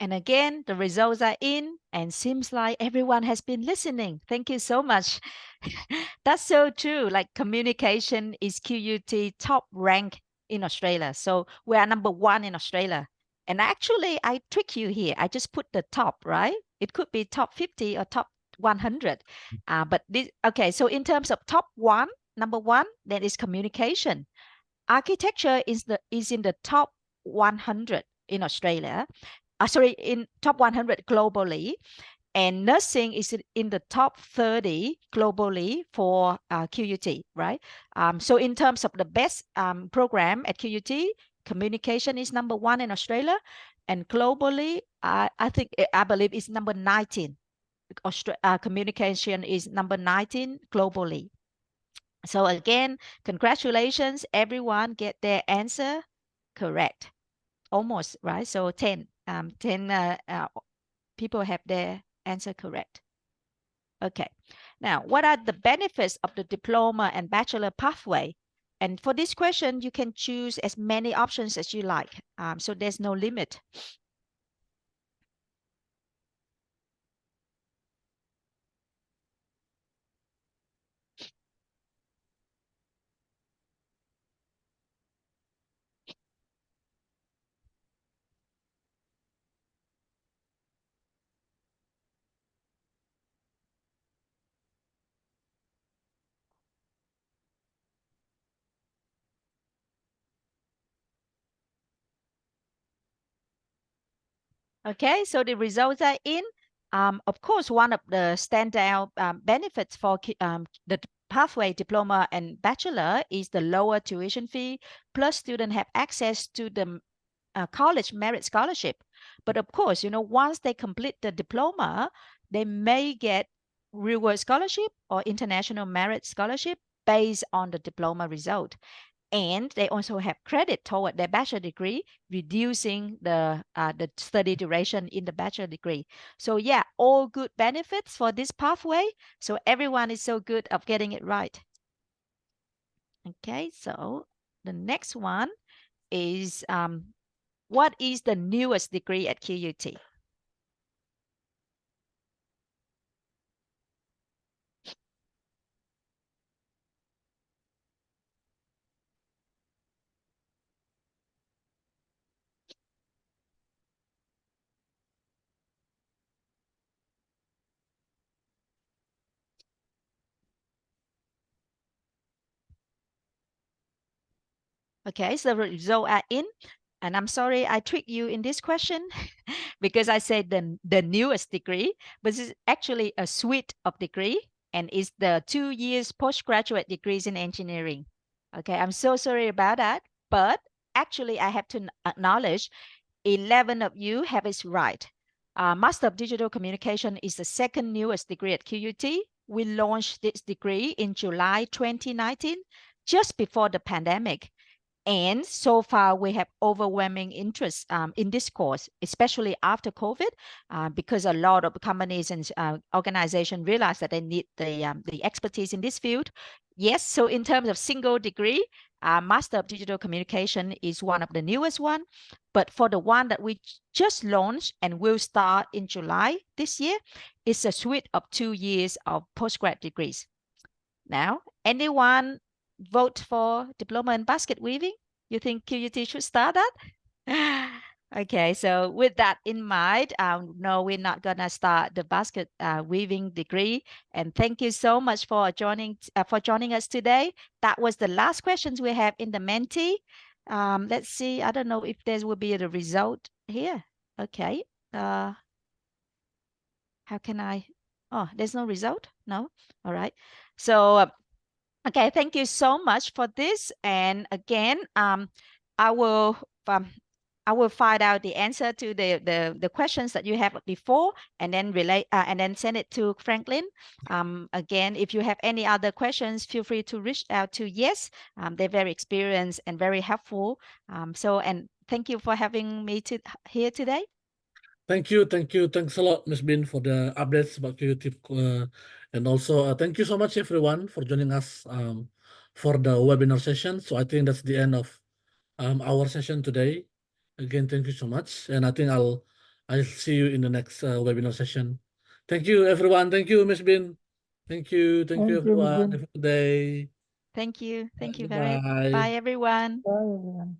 And again, the results are in, and seems like everyone has been listening. Thank you so much. That's so true. Like communication is QUT top rank in Australia. So we are number 1 in Australia. And actually, I trick you here. I just put the top, right? It could be top 50 or top 100. But this, okay, so in terms of top 1, number 1, then is communication. Architecture is in the top 100 in Australia. Sorry, in top 100 globally, and nursing is in the top 30 globally for QUT, right? So in terms of the best program at QUT, communication is number 1 in Australia, and globally, I believe it's number 19. Communication is number 19 globally. So again, congratulations, everyone get their answer correct. Almost, right? So 10 people have their answer correct. Okay. Now, what are the benefits of the diploma and bachelor pathway? And for this question, you can choose as many options as you like. So there's no limit. Okay, so the results are in. Of course, one of the standout benefits for the pathway diploma and bachelor is the lower tuition fee, plus students have access to the college merit scholarship. But of course, once they complete the diploma, they may get real world scholarship or international merit scholarship based on the diploma result. And they also have credit toward their bachelor degree, reducing the study duration in the bachelor degree. So yeah, all good benefits for this pathway. So everyone is so good of getting it right. Okay, so the next one is what is the newest degree at QUT? Okay, so the result are in. And I'm sorry I tricked you in this question because I said the newest degree, but it's actually a suite of degree, and it's the 2 years postgraduate degrees in engineering. Okay, I'm so sorry about that, but actually I have to acknowledge 11 of you have it right. Master of Digital Communication is the second newest degree at QUT. We launched this degree in July 2019, just before the pandemic. And so far, we have overwhelming interest in this course, especially after COVID, because a lot of companies and organizations realize that they need the expertise in this field. Yes, so in terms of single degree, Master of Digital Communication is one of the newest one. But for the one that we just launched and will start in July this year, it's a suite of 2 years of postgrad degrees. Now, anyone vote for diploma in basket weaving? You think QUT should start that? Okay, so with that in mind, no, we're not gonna start the basket weaving degree. And thank you so much for joining us today. That was the last questions we have in the Menti. Let's see. I don't know if there will be the result here. Okay. How can I? Oh, there's no result. No. All right. So okay, thank you so much for this. And again, I will find out the answer to the questions that you have before, and then relate and then send it to Franklin. Again, if you have any other questions, feel free to reach out to Yes. They're very experienced and very helpful. And thank you for having me here today. Thank you. Thanks a lot, Miss Bin, for the updates about QUT. And also, thank you so much, everyone, for joining us for the webinar session. So I think that's the end of our session today. Again, thank you so much. And I think I'll see you in the next webinar session. Thank you, everyone. Thank you, Miss Bin. Thank you, everyone. Have a good day. Thank you. Thank you very much. Goodbye. Bye, everyone. Bye, everyone.